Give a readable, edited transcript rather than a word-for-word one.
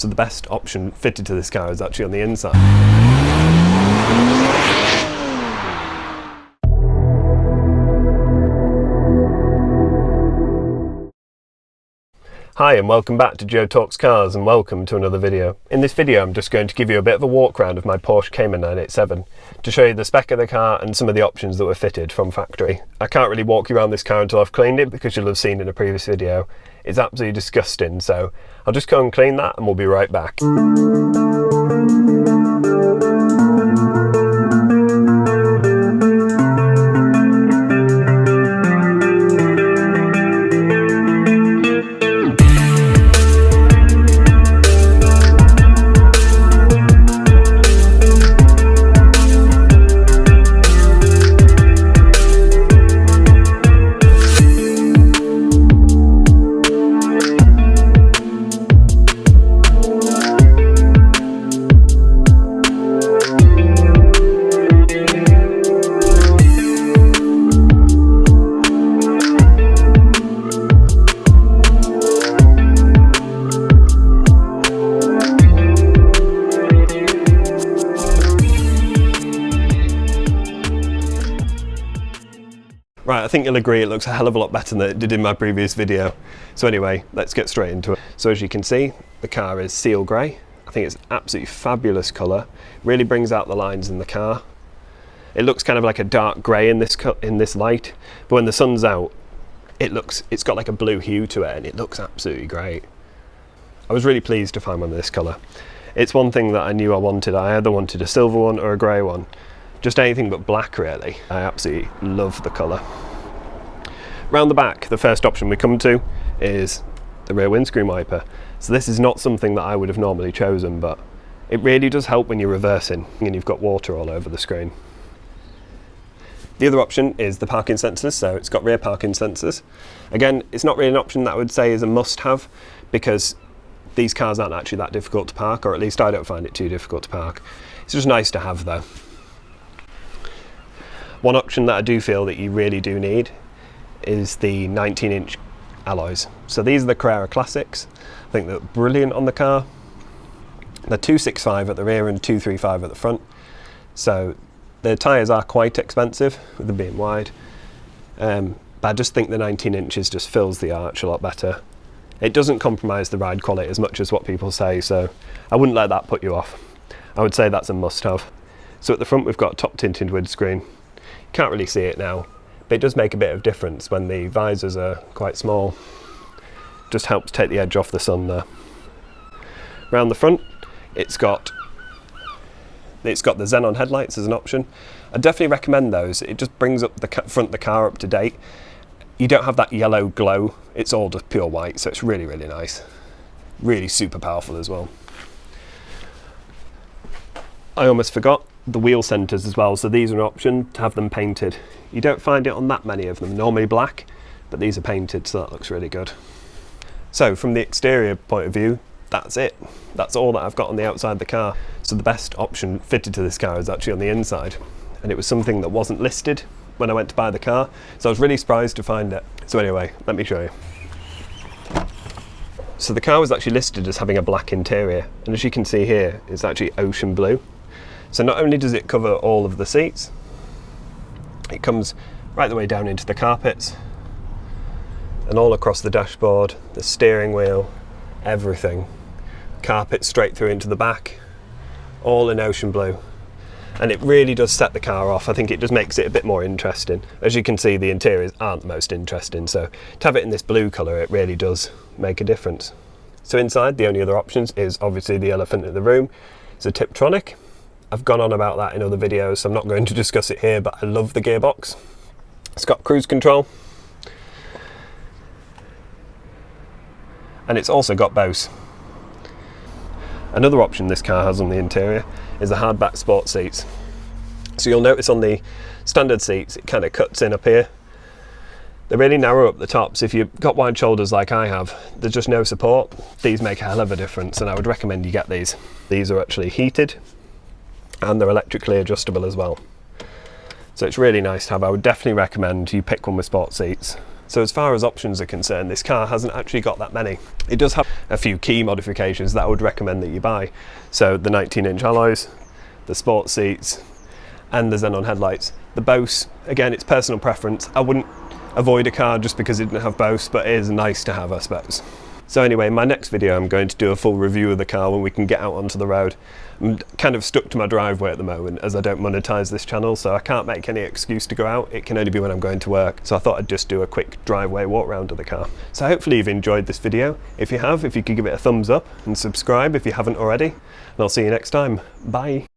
So the best option fitted to this car is actually on the inside. Hi and welcome back to Joe Talks Cars and welcome to another video. In this video I'm just going to give you a bit of a walk around of my Porsche Cayman 987 to show you the spec of the car and some of the options that were fitted from factory. I can't really walk you around this car until I've cleaned it because you'll have seen in a previous video it's absolutely disgusting, so I'll just go and clean that and we'll be right back. Right, I think you'll agree it looks a hell of a lot better than it did in my previous video. So anyway, let's get straight into it. So as you can see, the car is seal grey. I think it's an absolutely fabulous colour. Really brings out the lines in the car. It looks kind of like a dark grey in this light, but when the sun's out, it's got like a blue hue to it and it looks absolutely great. I was really pleased to find one of this colour. It's one thing that I knew I wanted. I either wanted a silver one or a grey one. Just anything but black really. I absolutely love the colour. Round the back, the first option we come to is the rear windscreen wiper. So this is not something that I would have normally chosen, but it really does help when you're reversing and you've got water all over the screen. The other option is the parking sensors, so it's got rear parking sensors. Again, it's not really an option that I would say is a must-have because these cars aren't actually that difficult to park, or at least I don't find it too difficult to park. It's just nice to have though. One option that I do feel that you really do need is the 19-inch alloys. So these are the Carrera Classics. I think they're brilliant on the car. They're 265 at the rear and 235 at the front. So the tyres are quite expensive with them being wide. But I just think the 19 inches just fills the arch a lot better. It doesn't compromise the ride quality as much as what people say, so I wouldn't let that put you off. I would say that's a must-have. So at the front we've got a top tinted windscreen. Can't really see it now, but it does make a bit of difference when the visors are quite small. Just helps take the edge off the sun there. Round the front, it's got the xenon headlights as an option. I definitely recommend those. It just brings up the front of the car up to date. You don't have that yellow glow. It's all just pure white, so it's really, really nice. Really super powerful as well. I almost forgot the wheel centers as well, so these are an option to have them painted. You don't find it on that many of them, normally black, but these are painted, so that looks really good. So from the exterior point of view, that's it. That's all that I've got on the outside of the car. So the best option fitted to this car is actually on the inside, and it was something that wasn't listed when I went to buy the car, so I was really surprised to find it. So anyway, let me show you. So the car was actually listed as having a black interior, and as you can see here, it's actually ocean blue. So not only does it cover all of the seats, it comes right the way down into the carpets and all across the dashboard, the steering wheel, everything. Carpet straight through into the back, all in ocean blue. And it really does set the car off. I think it just makes it a bit more interesting. As you can see, the interiors aren't the most interesting, so to have it in this blue colour, it really does make a difference. So inside, the only other options is obviously the elephant in the room. It's a Tiptronic. I've gone on about that in other videos, so I'm not going to discuss it here, but I love the gearbox. It's got cruise control. And it's also got Bose. Another option this car has on the interior is the hardback sport seats. So you'll notice on the standard seats, it kind of cuts in up here. They're really narrow up the top, so if you've got wide shoulders like I have, there's just no support. These make a hell of a difference, and I would recommend you get these. These are actually heated, and they're electrically adjustable as well. So it's really nice to have. I would definitely recommend you pick one with sport seats. So as far as options are concerned, this car hasn't actually got that many. It does have a few key modifications that I would recommend that you buy. So the 19-inch alloys, the sports seats, and the xenon headlights. The Bose, again, it's personal preference. I wouldn't avoid a car just because it didn't have Bose, but it is nice to have, I suppose. So anyway, in my next video I'm going to do a full review of the car when we can get out onto the road. I'm kind of stuck to my driveway at the moment as I don't monetize this channel, so I can't make any excuse to go out. It can only be when I'm going to work. So I thought I'd just do a quick driveway walk around of the car. So hopefully you've enjoyed this video. If you have, if you could give it a thumbs up and subscribe if you haven't already. And I'll see you next time. Bye.